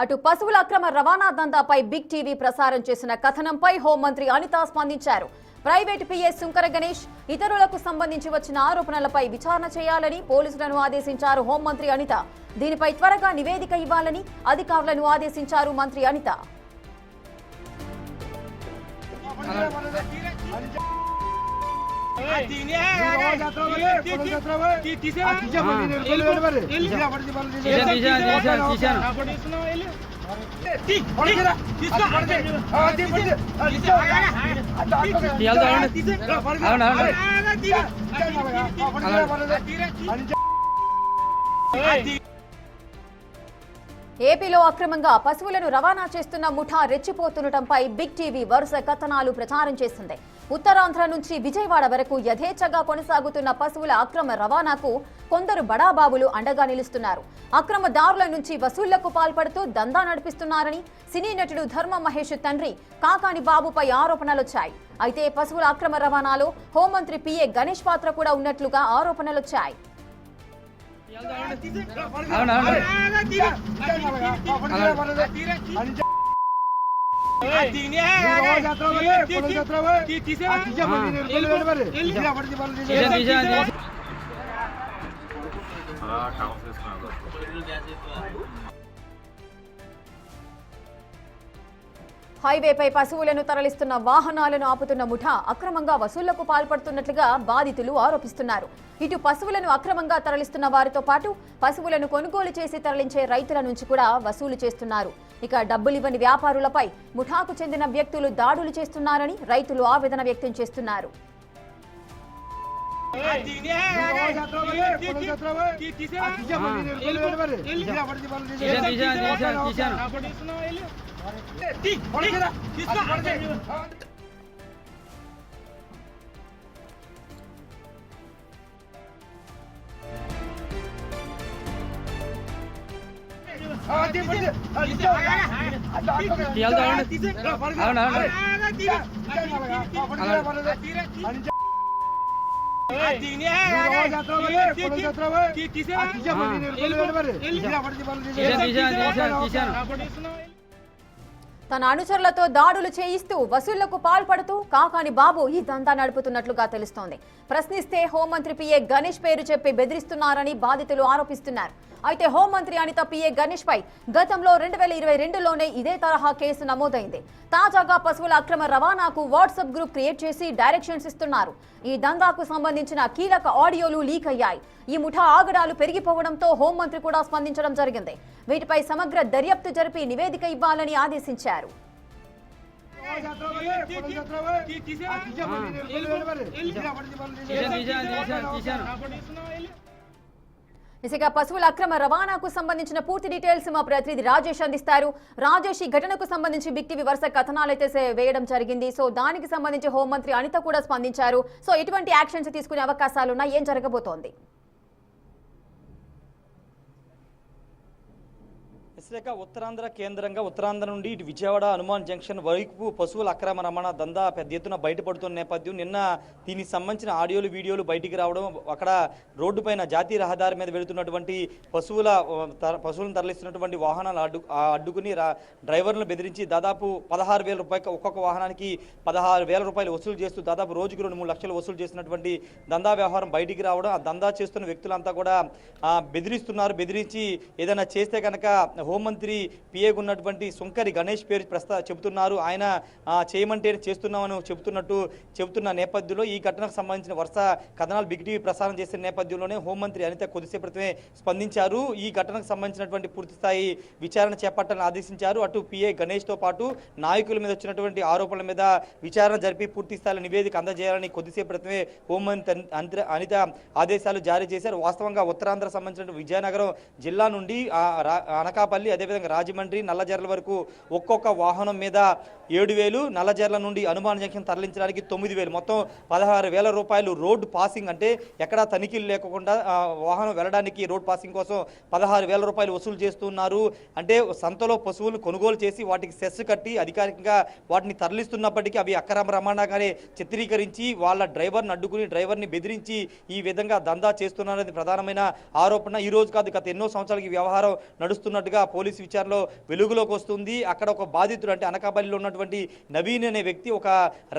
అటు పశువుల అక్రమ రవాణా దందాపై బిగ్ టీవీ ప్రసారం చేసిన కథనంపై హోంమంత్రి అనిత స్పందించారు. ప్రైవేటు పీఏ శుంకర గణేష్ ఇతరులకు సంబంధించి వచ్చిన ఆరోపణలపై విచారణ చేయాలని పోలీసులను ఆదేశించారు హోంమంత్రి అనిత. దీనిపై త్వరగా నివేదిక ఇవ్వాలని అధికారులను ఆదేశించారు మంత్రి అనిత. ఏపీలో అక్రమంగా పశువులను రవాణా చేస్తున్న ముఠా రెచ్చిపోతుండటంపై బిగ్ టీవీ వరుస కథనాలు ప్రచారం చేసింది. ఉత్తరాంధ్ర నుంచి విజయవాడ వరకు యథేచ్ఛగా కొనసాగుతున్న పశువుల అక్రమ రవాణాకు కొందరు బడాబాబులు అండగా నిలుస్తున్నారు. అక్రమ దారుల నుంచి వసూళ్లకు పాల్పడుతూ దందా నడిపిస్తున్నారని సినీ నటుడు ధర్మ మహేష్ తండ్రి కాకాని బాబుపై ఆరోపణలొచ్చాయి. అయితే పశువుల అక్రమ రవాణాలో హోంమంత్రి పీఏ గణేష్ పాత్ర కూడా ఉన్నట్లుగా ఆరోపణలొచ్చాయి. హైవేపై పశువులను తరలిస్తున్న వాహనాలను ఆపుతున్న ముఠా అక్రమంగా వసూళ్లకు పాల్పడుతున్నట్లుగా బాధితులు ఆరోపిస్తున్నారు. ఇటు పశువులను అక్రమంగా తరలిస్తున్న వారితో పాటు పశువులను కొనుగోలు చేసి తరలించే రైతుల నుంచి కూడా వసూలు చేస్తున్నారు. ఇక డబ్బులివ్వని వ్యాపారులపై ముఠాకు చెందిన వ్యక్తులు దాడులు చేస్తున్నారని రైతులు ఆవేదన వ్యక్తం చేస్తున్నారు. తన అనుచరులతో దాడులు చేయిస్తూ వసూళ్లకు పాల్పడుతూ కాకాని బాబు ఈ దందా నడుపుతున్నట్లుగా తెలుస్తోంది. ప్రశ్నిస్తే హోంమంత్రి పీఏ గణేష్ పేరు చెప్పి బెదిరిస్తున్నారని బాధితులు ఆరోపిస్తున్నారు. అయితే హోంమంత్రి అనిత పీఏ గణేష్ పై గతంలో 2022లోనే ఇదే తరహా కేసు నమోదైంది. తాజాగా పశువుల అక్రమ రవాణాకు వాట్సాప్ గ్రూప్ క్రియేట్ చేసి డైరెక్షన్స్ ఇస్తున్నారు. ఈ దందాకు సంబంధించిన కీలక ఆడియోలు లీక్ అయ్యాయి. ఈ ముఠా ఆగడాలు పెరిగిపోవడంతో హోంమంత్రి కూడా స్పందించడం జరిగింది. వీటిపై సమగ్ర దర్యాప్తు జరిపి నివేదిక ఇవ్వాలని ఆదేశించారు. ఇసుక పశువుల అక్రమ రవాణాకు సంబంధించిన పూర్తి డీటెయిల్స్ మా ప్రతినిధి రాజేష్ అందిస్తారు. రాజేష్, ఈ ఘటనకు సంబంధించి బిగ్ టీవీ వరుస కథనాలు అయితే వేయడం జరిగింది. సో దానికి సంబంధించి హోంమంత్రి అనిత కూడా స్పందించారు. సో ఎటువంటి యాక్షన్స్ తీసుకునే అవకాశాలు ఉన్నాయి, ఏం జరగబోతోంది? ఉత్తరాంధ్ర కేంద్రంగా ఉత్తరాంధ్ర నుండి ఇటు విజయవాడ హనుమాన్ జంక్షన్ వరకు పశువుల అక్రమ రవాణా దందా పెద్ద ఎత్తున బయటపడుతున్న నేపథ్యం నిన్న దీనికి సంబంధించిన ఆడియోలు వీడియోలు బయటికి రావడం, అక్కడ రోడ్డు పైన జాతీయ రహదారి మీద వెళుతున్నటువంటి పశువులను తరలిస్తున్నటువంటి వాహనాలు అడ్డుకుని డ్రైవర్లను బెదిరించి దాదాపు 16,000 రూపాయలు ఒక్కొక్క వాహనానికి 16,000 రూపాయలు వసూలు చేస్తూ దాదాపు రోజుకి 2-3 లక్షలు వసూలు చేసినటువంటి దందా వ్యవహారం బయటికి రావడం, ఆ దందా చేస్తున్న వ్యక్తులంతా కూడా బెదిరిస్తున్నారు. బెదిరించి ఏదైనా చేస్తే కనుక హోంమంత్రి పిఏకు ఉన్నటువంటి శుంకరి గణేష్ పేరు చెబుతున్నారు. ఆయన చేయమంటే చేస్తున్నామని చెబుతున్న నేపథ్యంలో ఈ ఘటనకు సంబంధించిన వరుస కథనాలు బిగ్ టీవీ ప్రసారం చేసిన నేపథ్యంలోనే హోంమంత్రి అనిత కొద్దిసేపు క్రితమే స్పందించారు. ఈ ఘటనకు సంబంధించినటువంటి పూర్తిస్థాయి విచారణ చేపట్టాలని ఆదేశించారు. అటు పిఏ గణేష్తో పాటు నాయకుల మీద వచ్చినటువంటి ఆరోపణల మీద విచారణ జరిపి పూర్తిస్థాయి నివేదిక అందజేయాలని కొద్దిసేపు క్రితమే హోంమంత్రి అనిత ఆదేశాలు జారీ చేశారు. వాస్తవంగా ఉత్తరాంధ్ర సంబంధించిన విజయనగరం జిల్లా నుండి అనకాపల్లి, అదేవిధంగా రాజమండ్రి, నల్లజర్ల వరకు ఒక్కొక్క వాహనం మీద 7,000, నల్లజర్ల నుండి హనుమాన్ జంక్షన్ తరలించడానికి 9,000, మొత్తం 16,000 రూపాయలు రోడ్ పాసింగ్, అంటే ఎక్కడా తనిఖీలు లేకుండా వాహనం వెళ్ళడానికి రోడ్ పాసింగ్ కోసం 16,000 రూపాయలు వసూలు చేస్తున్నారు. అంటే సంతలో పశువులు కొనుగోలు చేసి వాటికి సెస్ కట్టి అధికారికంగా వాటిని తరలిస్తున్నప్పటికీ అవి అక్రమ రవాణాగానే చిత్రీకరించి వాళ్ళ డ్రైవర్ని అడ్డుకుని డ్రైవర్ని బెదిరించి ఈ విధంగా దందా చేస్తున్నారనేది ప్రధానమైన ఆరోపణ. ఈ రోజు కాదు, గత ఎన్నో సంవత్సరాలకి వ్యవహారం నడుస్తున్నట్టుగా పోలీసు విచారణలో వెలుగులోకి వస్తుంది. అక్కడ ఒక బాధితుడు అంటే అనకాపల్లిలో ఉన్నటువంటి నవీన్ అనే వ్యక్తి ఒక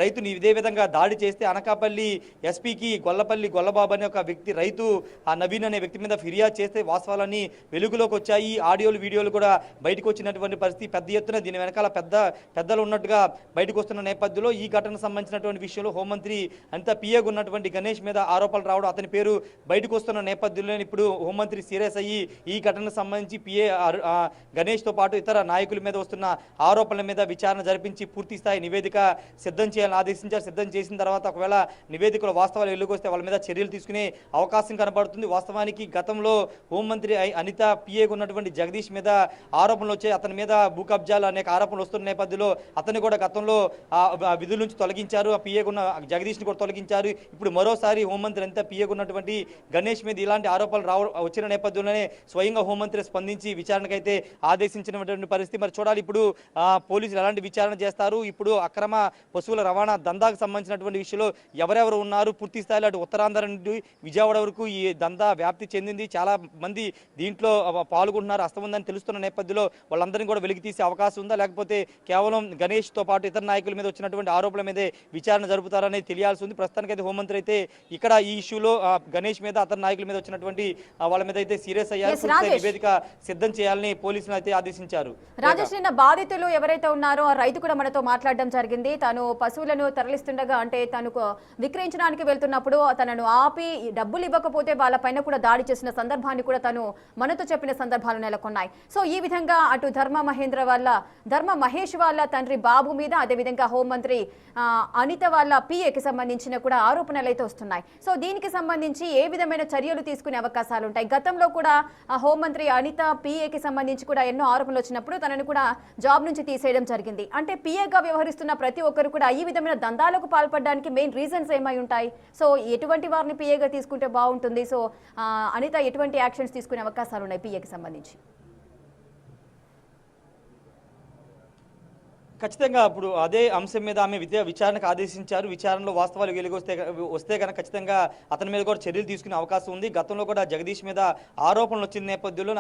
రైతుని ఇదే విధంగా దాడి చేస్తే అనకాపల్లి ఎస్పీకి గొల్లబాబు అనే ఒక వ్యక్తి రైతు ఆ నవీన్ అనే వ్యక్తి మీద ఫిర్యాదు చేస్తే వాస్తవాలన్నీ వెలుగులోకి వచ్చాయి. ఆడియోలు వీడియోలు కూడా బయటకు వచ్చినటువంటి పరిస్థితి, పెద్ద ఎత్తున దీని వెనకాల పెద్దలు ఉన్నట్టుగా బయటకు వస్తున్న నేపథ్యంలో ఈ ఘటనకు సంబంధించినటువంటి విషయంలో హోంమంత్రి అంతా పిఏగా ఉన్నటువంటి గణేష్ మీద ఆరోపణలు రావడం, అతని పేరు బయటకు వస్తున్న నేపథ్యంలో ఇప్పుడు హోంమంత్రి సీరియస్ అయ్యి ఈ ఘటనకు సంబంధించి పిఏ గణేష్తో పాటు ఇతర నాయకుల మీద వస్తున్న ఆరోపణల మీద విచారణ జరిపించి పూర్తి స్థాయి నివేదిక సిద్ధం చేయాలని ఆదేశించారు. సిద్ధం చేసిన తర్వాత ఒకవేళ నివేదికలో వాస్తవాలు వెలుగొస్తే వాళ్ళ మీద చర్యలు తీసుకునే అవకాశం కనబడుతుంది. వాస్తవానికి గతంలో హోంమంత్రి అనిత పిఏగా ఉన్నటువంటి జగదీష్ మీద ఆరోపణలు వచ్చాయి. అతని మీద భూ కబ్జాలు అనేక ఆరోపణలు వస్తున్న నేపథ్యంలో అతన్ని కూడా గతంలో విధుల నుంచి తొలగించారు. ఆ పిఏగా ఉన్న జగదీష్ని కూడా తొలగించారు. ఇప్పుడు మరోసారి హోంమంత్రి అనిత పిఏగా ఉన్నటువంటి గణేష్ మీద ఇలాంటి ఆరోపణలు వచ్చిన నేపథ్యంలోనే స్వయంగా హోంమంత్రి స్పందించి విచారణకైతే ఆదేశించినటువంటి పరిస్థితి. మరి చూడాలి ఇప్పుడు పోలీసులు ఎలాంటి విచారణ చేస్తారు. ఇప్పుడు అక్రమ పశువుల రవాణా దందాకు సంబంధించినటువంటి విషయంలో ఎవరెవరు ఉన్నారు, పూర్తి స్థాయిలో అటు ఉత్తరాంధ్ర నుండి విజయవాడ వరకు ఈ దందా వ్యాప్తి చెందింది. చాలా మంది దీంట్లో పాల్గొంటున్నారు, హస్తముందని తెలుస్తున్న నేపథ్యంలో వాళ్ళందరినీ కూడా వెలికి తీసే అవకాశం ఉందా, లేకపోతే కేవలం గణేష్తో పాటు ఇతర నాయకుల మీద వచ్చినటువంటి ఆరోపణల మీదే విచారణ జరుపుతారనేది తెలియాల్సి ఉంది. ప్రస్తుతానికైతే హోంమంత్రి అయితే ఇక్కడ ఈ ఇష్యూలో గణేష్ మీద అతని నాయకుల మీద వచ్చినటువంటి వాళ్ళ మీద అయితే సీరియస్ అయ్యారు. నివేదిక సిద్ధం చేయాలని పోలీసులు అయితే ఆదేశించారు. రాజేష్, నిన్న బాధితులు ఎవరైతే ఉన్నారో ఆ రైతు కూడా మనతో మాట్లాడడం జరిగింది. తను పశువులను తరలిస్తుండగా అంటే తను విక్రయించడానికి వెళ్తున్నప్పుడు తనను ఆపి డబ్బులు ఇవ్వకపోతే వాళ్ళపైన కూడా దాడి చేసిన సందర్భాన్ని కూడా తను మనతో చెప్పిన సందర్భాలు నెలకొన్నాయి. సో ఈ విధంగా అటు ధర్మ మహేష్ వాళ్ళ తండ్రి బాబు మీద, అదేవిధంగా హోంమంత్రి అనిత వాళ్ళ పిఏకి సంబంధించిన కూడా ఆరోపణలు అయితే వస్తున్నాయి. సో దీనికి సంబంధించి ఏ విధమైన చర్యలు తీసుకునే అవకాశాలు ఉంటాయి? గతంలో కూడా హోంమంత్రి అనిత పిఏకి సంబంధించి కూడా ఎన్నో ఆరోపణలు వచ్చినప్పుడు తనను కూడా జాబ్ నుంచి తీసేయడం జరిగింది. అంటే పిఏగా వ్యవహరిస్తున్న ప్రతి ఒక్కరు కూడా ఈ విధమైన దందాలకు పాల్పడడానికి మెయిన్ రీజన్స్ ఏమై ఉంటాయి? సో ఎటువంటి వారిని పిఏగా తీసుకుంటే బాగుంటుంది? సో అనిత ఎటువంటి యాక్షన్స్ తీసుకునే అవకాశాలు ఉన్నాయి పిఏకి సంబంధించి? ఖచ్చితంగా ఇప్పుడు అదే అంశం మీద ఆమె విచారణకు ఆదేశించారు. విచారణలో వాస్తవాలు వస్తే కనుక ఖచ్చితంగా అతని మీద కూడా చర్యలు తీసుకునే అవకాశం ఉంది. గతంలో కూడా జగదీష్ మీద ఆరోపణలు వచ్చిన నేపథ్యంలో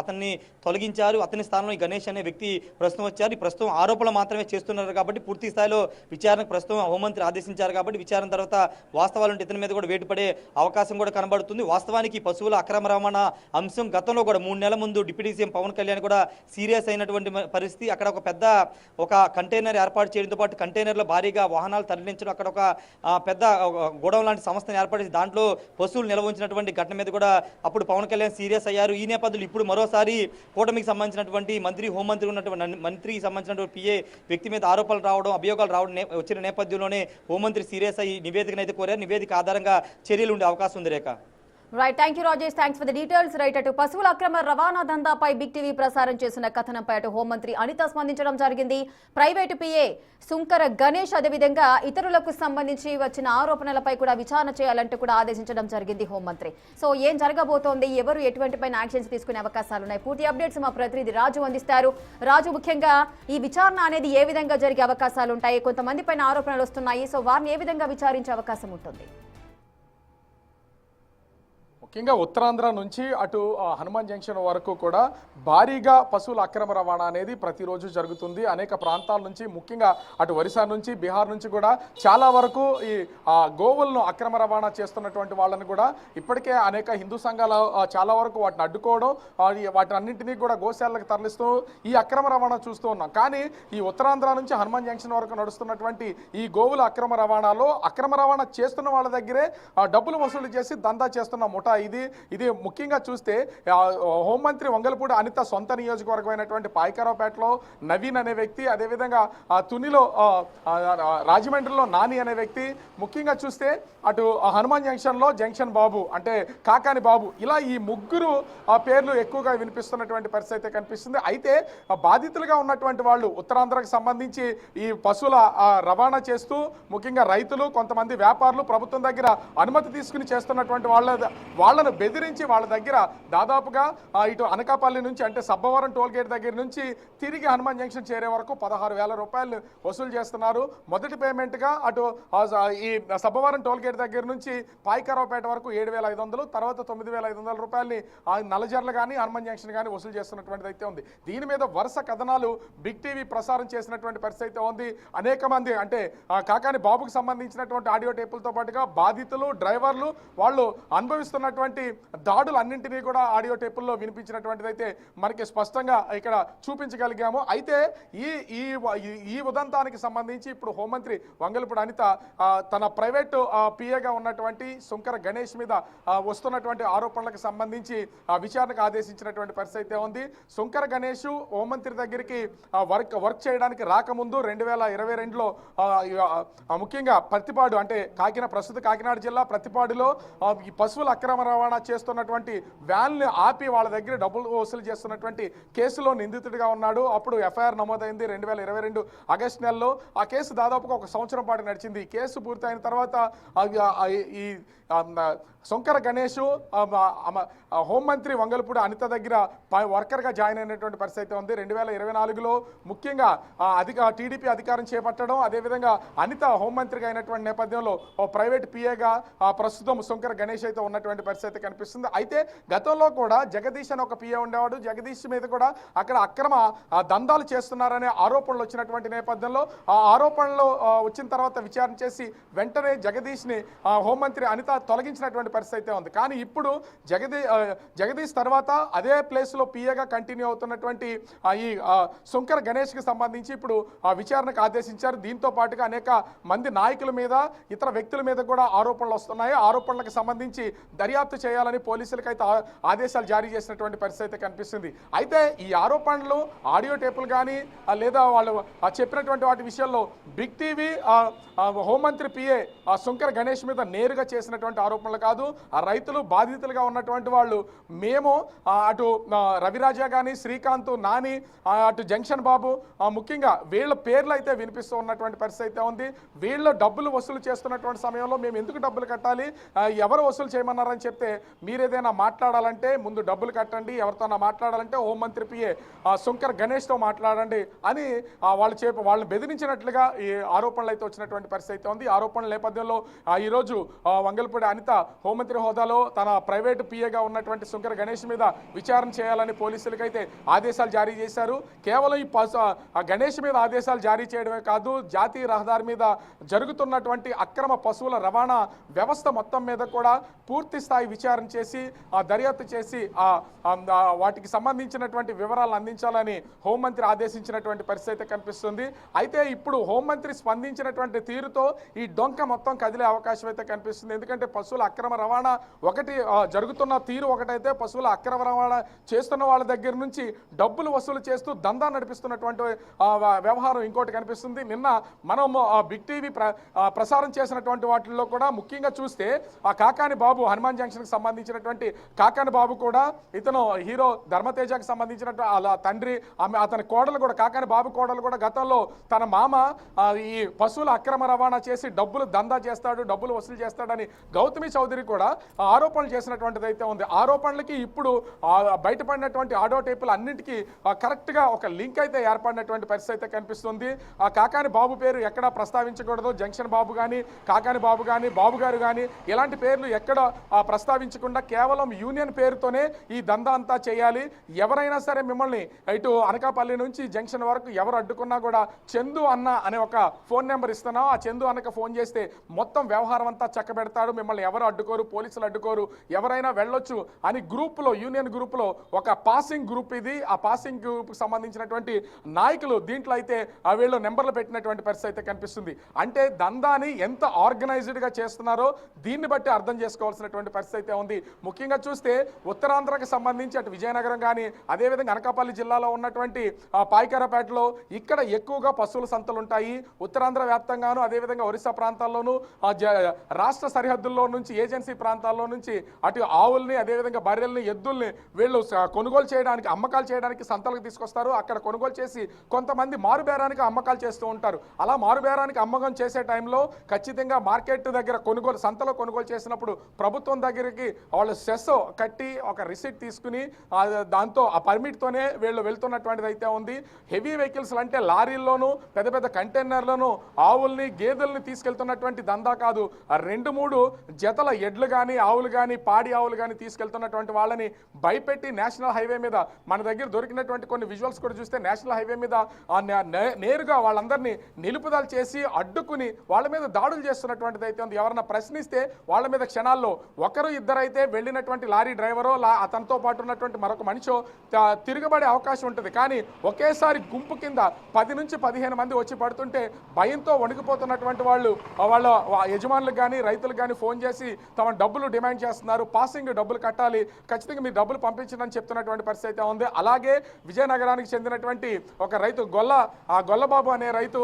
అతన్ని తొలగించారు. అతని స్థానంలో గణేష్ అనే వ్యక్తి ప్రస్తుతం వచ్చారు. ప్రస్తుతం ఆరోపణలు మాత్రమే చేస్తున్నారు కాబట్టి పూర్తి స్థాయిలో విచారణకు ప్రస్తుతం హోంమంత్రి ఆదేశించారు కాబట్టి విచారణ తర్వాత వాస్తవాలు ఉంటే ఇతని మీద కూడా వేటు పడే అవకాశం కూడా కనబడుతుంది. వాస్తవానికి పశువుల అక్రమ రవాణా అంశం గతంలో కూడా 3 నెలల ముందు డిప్యూటీ సీఎం పవన్ కళ్యాణ్ కూడా సీరియస్ అయినటువంటి పరిస్థితి. అక్కడ ఒక కంటైనర్ ఏర్పాటు చేయడంతో పాటు కంటైనర్లో భారీగా వాహనాలు తరలించడం, అక్కడ ఒక పెద్ద గోడౌన్ లాంటి సంస్థను ఏర్పాటు చేసి దాంట్లో పశువులు నిల్వ ఉంచినటువంటి ఘటన మీద కూడా అప్పుడు పవన్ కళ్యాణ్ సీరియస్ అయ్యారు. ఈ నేపథ్యంలో ఇప్పుడు మరోసారి కూటమికి సంబంధించినటువంటి హోంమంత్రి ఉన్నటువంటి మంత్రికి సంబంధించినటువంటి పిఏ వ్యక్తి మీద ఆరోపణలు రావడం, అభియోగాలు రావడం వచ్చిన నేపథ్యంలోనే హోంమంత్రి సీరియస్ అయ్యి నివేదికను అయితే కోరారు. నివేదిక ఆధారంగా చర్యలు ఉండే అవకాశం ఉంది. Rekha, right, thank you Rajesh, thanks for the details. Right, అటు పశువుల అక్రమ రవాణా దందాపై బిగ్ టీవీ ప్రసారం చేసిన కథనంపై అటు హోంమంత్రి అనిత స్పందించడం జరిగింది. ప్రైవేటు పిఏ సుంకర గణేష్ అదేవిధంగా ఇతరులకు సంబంధించి వచ్చిన ఆరోపణలపై కూడా విచారణ చేయాలంటూ కూడా ఆదేశించడం జరిగింది హోంమంత్రి. సో ఏం జరగబోతోంది, ఎవరు ఎటువంటి పైన యాక్షన్స్ తీసుకునే అవకాశాలు ఉన్నాయి? పూర్తి అప్డేట్స్ మా ప్రతినిధి రాజు అందిస్తారు. రాజు, ముఖ్యంగా ఈ విచారణ అనేది ఏ విధంగా జరిగే అవకాశాలు ఉంటాయి? కొంతమంది పైన ఆరోపణలు వస్తున్నాయి, సో వారిని ఏ విధంగా విచారించే అవకాశం ఉంటుంది? ముఖ్యంగా ఉత్తరాంధ్ర నుంచి అటు హనుమాన్ జంక్షన్ వరకు కూడా భారీగా పశువుల అక్రమ రవాణా అనేది ప్రతిరోజు జరుగుతుంది. అనేక ప్రాంతాల నుంచి, ముఖ్యంగా అటు ఒరిస్సా నుంచి, బీహార్ నుంచి కూడా చాలా వరకు ఈ గోవులను అక్రమ రవాణా చేస్తున్నటువంటి వాళ్ళని కూడా ఇప్పటికే అనేక హిందూ సంఘాలు చాలా వరకు వాటిని అడ్డుకోవడం, వాటిని అన్నింటినీ కూడా గోశాలకు తరలిస్తూ ఈ అక్రమ రవాణా చూస్తూ ఉన్నాం. కానీ ఈ ఉత్తరాంధ్ర నుంచి హనుమాన్ జంక్షన్ వరకు నడుస్తున్నటువంటి ఈ గోవుల అక్రమ రవాణాలో అక్రమ రవాణా చేస్తున్న వాళ్ళ దగ్గరే డబ్బులు వసూలు చేసి దందా చేస్తున్న ముఠా ఇది ముఖ్యంగా చూస్తే హోంమంత్రి వంగలపూడి అనిత సొంత నియోజకవర్గమైనటువంటి పాయకరావుపేటలో నవీన్ అనే వ్యక్తి, అదేవిధంగా తునిలో రాజమండ్రిలో నాని అనే వ్యక్తి, ముఖ్యంగా చూస్తే అటు హనుమాన్ జంక్షన్లో జంక్షన్ బాబు అంటే కాకాని బాబు, ఇలా ఈ ముగ్గురు పేర్లు ఎక్కువగా వినిపిస్తున్నటువంటి పరిస్థితి అయితే కనిపిస్తుంది. అయితే బాధితులుగా ఉన్నటువంటి వాళ్ళు ఉత్తరాంధ్రకు సంబంధించి ఈ పశువుల రవాణా చేస్తూ ముఖ్యంగా రైతులు, కొంతమంది వ్యాపారులు ప్రభుత్వం దగ్గర అనుమతి తీసుకుని చేస్తున్నటువంటి వాళ్ళ వాళ్ళను బెదిరించి వాళ్ళ దగ్గర దాదాపుగా ఇటు అనకాపల్లి నుంచి అంటే సబ్బవరం టోల్ గేట్ దగ్గర నుంచి తిరిగి హనుమాన్ జంక్షన్ చేరే వరకు 16,000 రూపాయలు వసూలు చేస్తున్నారు. మొదటి పేమెంట్గా అటు ఈ సబ్బవరం టోల్ గేట్ దగ్గర నుంచి పాయకరావుపేట వరకు 7,500, తర్వాత 9,500 రూపాయలని నల్లజర్ల కానీ హనుమాన్ జంక్షన్ కానీ వసూలు చేస్తున్నటువంటిది అయితే ఉంది. దీని మీద వరుస కథనాలు బిగ్ టీవీ ప్రసారం చేసినటువంటి పరిస్థితి అయితే ఉంది. అనేక మంది అంటే కాకాని బాబుకు సంబంధించినటువంటి ఆడియో టేపులతో పాటుగా బాధితులు, డ్రైవర్లు వాళ్ళు అనుభవిస్తున్నటువంటి దాడులు అన్నింటినీ కూడా ఆడియో టేపుల్లో వినిపించినటువంటిది అయితే మనకి స్పష్టంగా ఇక్కడ చూపించగలిగాము. అయితే ఈ ఉదంతానికి సంబంధించి ఇప్పుడు హోంమంత్రి వంగలపూడి అనిత తన ప్రైవేటు పిఏగా ఉన్నటువంటి శంకర గణేష్ మీద వస్తున్నటువంటి ఆరోపణలకు సంబంధించి విచారణకు ఆదేశించినటువంటి పరిస్థితి అయితే ఉంది. శంకర గణేష్ హోంమంత్రి దగ్గరికి వర్క్ చేయడానికి రాకముందు 2022లో ముఖ్యంగా ప్రతిపాడు అంటే ప్రస్తుత కాకినాడ జిల్లా ప్రతిపాడులో ఈ పశువుల అక్రమ రవాణా చేస్తున్నటువంటి వ్యాన్ని ఆపి వాళ్ళ దగ్గర డబ్బులు వసూలు చేస్తున్నటువంటి కేసులో నిందితుడిగా ఉన్నాడు. అప్పుడు ఎఫ్ఐఆర్ నమోదైంది 2022 ఆగస్టు నెలలో. ఆ కేసు దాదాపుగా 1 సంవత్సరం పాటు నడిచింది. ఈ కేసు పూర్తయిన తర్వాత ఈ శంకర గణేష్ హోంమంత్రి వంగలపూడి అనిత దగ్గర వర్కర్గా జాయిన్ అయినటువంటి పరిస్థితి ఉంది. 2024లో ముఖ్యంగా టీడీపీ అధికారం చేపట్టడం, అదేవిధంగా అనిత హోంమంత్రిగా అయినటువంటి నేపథ్యంలో ప్రైవేట్ పిఏగా ప్రస్తుతం శంకర గణేష్ అయితే ఉన్నటువంటి పరిస్థితి కనిపిస్తుంది. అయితే గతంలో కూడా జగదీష్ అని ఒక పిఏ ఉండేవాడు. జగదీష్ మీద కూడా అక్కడ అక్రమ దందాలు చేస్తున్నారనే ఆరోపణలు వచ్చినటువంటి నేపథ్యంలో ఆ ఆరోపణలు వచ్చిన తర్వాత విచారణ చేసి వెంటనే జగదీష్ని హోంమంత్రి అనిత తొలగించినటువంటి పరిస్థితి ఉంది. కానీ ఇప్పుడు జగదీష్ తర్వాత అదే ప్లేస్లో పిఏగా కంటిన్యూ అవుతున్నటువంటి ఈ శంకర గణేష్కి సంబంధించి ఇప్పుడు విచారణకు ఆదేశించారు. దీంతో పాటుగా అనేక మంది నాయకుల మీద, ఇతర వ్యక్తుల మీద కూడా ఆరోపణలు వస్తున్నాయి. ఆరోపణలకు సంబంధించి దర్యాప్తు చేయాలని పోలీసులకు అయితే ఆదేశాలు జారీ చేసినటువంటి పరిస్థితి కనిపిస్తుంది. అయితే ఈ ఆరోపణలు ఆడియో టేపులు కానీ లేదా వాళ్ళు చెప్పినటువంటి వాటి విషయంలో బిగ్ టీవీ హోంమంత్రి పిఏ శంకర గణేష్ మీద నేరుగా చేసినటువంటి ఆరోపణలు కాదు. ఆ రైతులు బాధితులుగా ఉన్నటువంటి వాళ్ళు మేము అటు రవిరాజా కానీ, శ్రీకాంత్, నాని, అటు జంక్షన్ బాబు ముఖ్యంగా వీళ్ళ పేర్లు అయితే వినిపిస్తూ ఉన్నటువంటి పరిస్థితి అయితే ఉంది. వీళ్ళు డబ్బులు వసూలు చేస్తున్నటువంటి సమయంలో మేము ఎందుకు డబ్బులు కట్టాలి, ఎవరు వసూలు చేయమన్నారని చెప్తే మీరేదైనా మాట్లాడాలంటే ముందు డబ్బులు కట్టండి, ఎవరితోనా మాట్లాడాలంటే హోంమంత్రి పిఏ శంకర్ గణేష్తో మాట్లాడండి అని వాళ్ళని బెదిరించినట్లుగా ఈ ఆరోపణలు అయితే వచ్చినటువంటి పరిస్థితి ఉంది. ఆరోపణల నేపథ్యంలో ఈరోజు వంగలపూడి అనిత హోంమంత్రి హోదాలో తన ప్రైవేటు పిఏగా ఉన్నటువంటి శంకర గణేష్ మీద విచారణ చేయాలని పోలీసులకైతే ఆదేశాలు జారీ చేశారు. కేవలం ఈ గణేష్ మీద ఆదేశాలు జారీ చేయడమే కాదు, జాతీయ రహదారి మీద జరుగుతున్నటువంటి అక్రమ పశువుల రవాణా వ్యవస్థ మొత్తం మీద కూడా పూర్తి స్థాయి విచారణ చేసి దర్యాప్తు చేసి వాటికి సంబంధించినటువంటి వివరాలు అందించాలని హోంమంత్రి ఆదేశించినటువంటి పరిస్థితి కనిపిస్తుంది. అయితే ఇప్పుడు హోంమంత్రి స్పందించినటువంటి తీరుతో ఈ డొంక మొత్తం కదిలే అవకాశం అయితే కనిపిస్తుంది. ఎందుకంటే పశువుల అక్రమ రవాణా ఒకటి జరుగుతున్న తీరు ఒకటైతే, పశువుల అక్రమ రవాణా చేస్తున్న వాళ్ళ దగ్గర నుంచి డబ్బులు వసూలు చేస్తూ దందా నడిపిస్తున్నటువంటి వ్యవహారం ఇంకోటి కనిపిస్తుంది. నిన్న మనం బిగ్ టీవీ ప్రసారం చేసినటువంటి వాటిల్లో కూడా ముఖ్యంగా చూస్తే ఆ కాకాని బాబు హనుమాన్ జంక్షన్కి సంబంధించినటువంటి కాకాని బాబు కూడా ఇతను హీరో ధర్మతేజకి సంబంధించినట్టు అలా తండ్రి అతని కోడలు కూడా కాకాని బాబు కోడలు కూడా గతంలో తన మామ ఈ పశువుల అక్రమ రవాణా చేసి డబ్బులు దందా చేస్తాడు, డబ్బులు వసూలు చేస్తాడని గౌతమి చౌదరి కూడా ఆరోపణలు చేసినటువంటిది అయితే ఉంది. ఆరోపణలకి ఇప్పుడు బయటపడినటువంటి ఆడియో టేపులు అన్నింటికీ కరెక్ట్గా ఒక లింక్ అయితే ఏర్పడినటువంటి పరిస్థితి అయితే కనిపిస్తుంది. ఆ కాకాని బాబు పేరు ఎక్కడా ప్రస్తావించకూడదు, జంక్షన్ బాబు కానీ, కాకాని బాబు కానీ, బాబు గారు కానీ ఇలాంటి పేర్లు ఎక్కడ ప్రస్తావించకుండా కేవలం యూనియన్ పేరుతోనే ఈ దందా అంతా చేయాలి. ఎవరైనా సరే మిమ్మల్ని ఇటు అనకాపల్లి నుంచి జంక్షన్ వరకు ఎవరు అడ్డుకున్నా కూడా చందు అన్న అనే ఒక ఫోన్ నెంబర్ ఇస్తున్నాం, ఆ చందు అన్నకు ఫోన్ చేస్తే మొత్తం వ్యవహారం అంతా చక్కబెడతాడు, మిమ్మల్ని ఎవరు అడ్డుకోరు, పోలీసులు అడ్డుకోరు, ఎవరైనా వెళ్ళొచ్చు అని గ్రూప్లో యూనియన్ గ్రూప్లో ఒక పాసింగ్ గ్రూప్ ఇది. ఆ పాసింగ్ గ్రూప్కి సంబంధించినటువంటి నాయకులు దీంట్లో అయితే వీళ్ళు నెంబర్లు పెట్టినటువంటి పరిస్థితి అయితే కనిపిస్తుంది. అంటే దందాని ఎంత ఆర్గనైజ్డ్గా చేస్తున్నారో దీన్ని బట్టి అర్థం చేసుకోవాల్సినటువంటి పరిస్థితి అయితే ఉంది. ముఖ్యంగా చూస్తే ఉత్తరాంధ్రకి సంబంధించి అటు విజయనగరం కానీ, అదేవిధంగా అనకాపల్లి జిల్లాలో ఉన్నటువంటి పాయకరాపేటలో ఇక్కడ ఎక్కువగా పశువుల సంతలు ఉంటాయి. ఉత్తరాంధ్ర వ్యాప్తంగాను, అదేవిధంగా ఒరిస్సా ప్రాంతాల్లోనూ, రాష్ట్ర సరిహద్దుల్లో నుంచి, ఏజెన్సీ ప్రాంతాల్లో నుంచి అటు ఆవుల్ని, అదేవిధంగా బర్రెల్ని, ఎద్దుల్ని వీళ్ళు కొనుగోలు చేయడానికి, అమ్మకాలు చేయడానికి సంతలకు తీసుకొస్తారు. అక్కడ కొనుగోలు చేసి కొంతమంది మారుబేరానికి అమ్మకాలు చేస్తూ ఉంటారు. అలా మారుబేరానికి అమ్మకం చేసే టైంలో ఖచ్చితంగా మార్కెట్ దగ్గర సంతలో కొనుగోలు చేసినప్పుడు ప్రభుత్వం దగ్గర దగ్గరికి వాళ్ళు సెస్ కట్టి ఒక రిసిట్ తీసుకుని దాంతో ఆ పర్మిట్తోనే వీళ్ళు వెళ్తున్నటువంటిది అయితే ఉంది. హెవీ వెహికల్స్ అంటే లారీల్లోనూ పెద్ద పెద్ద కంటైనర్లను ఆవుల్ని గేదెల్ని తీసుకెళ్తున్నటువంటి దందా కాదు. 2-3 జతల ఎడ్లు కానీ ఆవులు కానీ పాడి ఆవులు కానీ తీసుకెళ్తున్నటువంటి వాళ్ళని భయపెట్టి నేషనల్ హైవే మీద మన దగ్గర దొరికినటువంటి కొన్ని విజువల్స్ కూడా చూస్తే నేషనల్ హైవే మీద నేరుగా వాళ్ళందరినీ నిలుపుదల చేసి అడ్డుకుని వాళ్ళ మీద దాడులు చేస్తున్నటువంటిది అయితే ఉంది. ఎవరన్నా ప్రశ్నిస్తే వాళ్ళ మీద క్షణాల్లో ఒకరు ఇద్దరైతే వెళ్ళినటువంటి లారీ డ్రైవరో అతనితో పాటు ఉన్నటువంటి మరొక మనిషో తిరగబడే అవకాశం ఉంటుంది. కానీ ఒకేసారి గుంపు కింద 10 నుంచి 15 మంది వచ్చి పడుతుంటే భయంతో వణికిపోతున్నటువంటి వాళ్ళ యజమానులకు కానీ రైతులకు కానీ ఫోన్ చేసి తమ డబ్బులు డిమాండ్ చేస్తున్నారు. పాసింగ్ డబ్బులు కట్టాలి, ఖచ్చితంగా మీరు డబ్బులు పంపించదని చెప్తున్నటువంటి పరిస్థితి అయితే ఉంది. అలాగే విజయనగరానికి చెందినటువంటి ఒక రైతు గొల్లబాబు అనే రైతు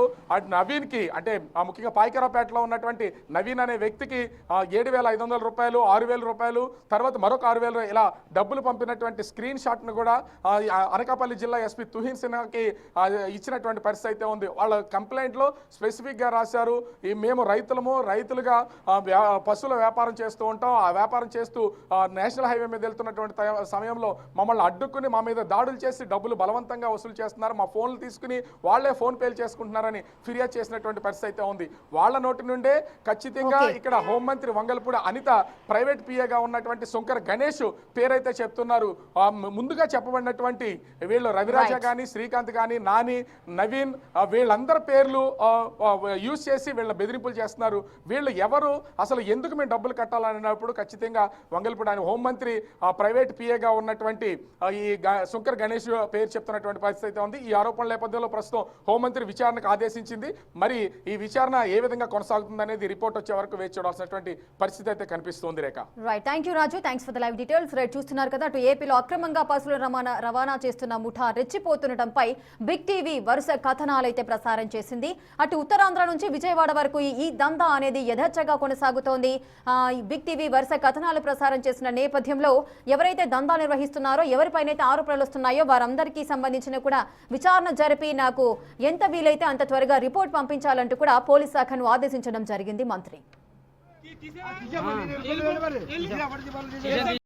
నవీన్కి అంటే ముఖ్యంగా పాయకరావుపేటలో ఉన్నటువంటి నవీన్ అనే వ్యక్తికి 7,500 రూపాయలు 6,000 రూపాయలు తర్వాత మరొక 6,000 ఇలా డబ్బులు పంపినటువంటి స్క్రీన్ షాట్ను కూడా అనకాపల్లి జిల్లా ఎస్పీ తుహిన్ సిన్హాకి ఇచ్చినటువంటి పరిస్థితి అయితే ఉంది. వాళ్ళ కంప్లైంట్లో స్పెసిఫిక్గా రాశారు, మేము రైతులుగా పశువుల వ్యాపారం చేస్తూ ఉంటాం. ఆ వ్యాపారం చేస్తూ నేషనల్ హైవే మీద వెళ్తున్నటువంటి సమయంలో మమ్మల్ని అడ్డుకుని మా మీద దాడులు చేసి డబ్బులు బలవంతంగా వసూలు చేస్తున్నారు, మా ఫోన్లు తీసుకుని వాళ్లే ఫోన్ పేలు చేసుకుంటున్నారని ఫిర్యాదు చేసినటువంటి పరిస్థితి అయితే ఉంది. వాళ్ళ నోటి నుండే ఖచ్చితంగా ఇక్కడ హోంమంత్రి వంగల్పూడి అనిత ప్రైవేట్ పిఏగా ఉన్నటువంటి శంకర్ గణేష్ పేరైతే చెప్తున్నారు. ముందుగా చెప్పబడినటువంటి వీళ్ళు రవిరాజ కానీ శ్రీకాంత్ కానీ నాని నవీన్ వీళ్ళందరి పేర్లు యూజ్ చేసి వీళ్ళ బెదిరింపులు చేస్తున్నారు. వీళ్ళు ఎవరు, అసలు ఎందుకు మేము డబ్బులు కట్టాలన్నప్పుడు ఖచ్చితంగా వంగల్పూడి ఆయన హోంమంత్రి ప్రైవేట్ పిఏగా ఉన్నటువంటి ఈ శంకర్ గణేష్ పేరు చెప్తున్నటువంటి పరిస్థితి అయితే ఉంది. ఈ ఆరోపణల నేపథ్యంలో ప్రస్తుతం హోంమంత్రి విచారణకు ఆదేశించింది. మరి ఈ విచారణ ఏ విధంగా కొనసాగుతుంది అనేది రిపోర్ట్ వచ్చే వరకు వేచి చూడాల్సినటువంటి పరిస్థితి అయితే కనిపిస్తుంది. Rekha right, thank you Raju, thanks for the live details. Right, చూస్తున్నారు కదా, అటు ఏపీలో అక్రమంగా పశువుల రవాణా చేస్తున్న ముఠా రెచ్చిపోతుండటంపై బిగ్ టీవీ వరుస కథనాలు అయితే ప్రసారం చేసింది. అటు ఉత్తరాంధ్ర నుంచి విజయవాడ వరకు ఈ దందా అనేది యథేచ్ఛగా కొనసాగుతోంది. బిగ్ టీవీ వరుస కథనాలు ప్రసారం చేసిన నేపథ్యంలో ఎవరైతే దందా నిర్వహిస్తున్నారో ఎవరిపైనైతే ఆరోపణలు వస్తున్నాయో వారందరికీ సంబంధించిన కూడా విచారణ జరిపి నాకు ఎంత వీలైతే అంత త్వరగా రిపోర్ట్ పంపించాలంటూ కూడా పోలీస్ శాఖను ఆదేశించడం జరిగింది మంత్రి.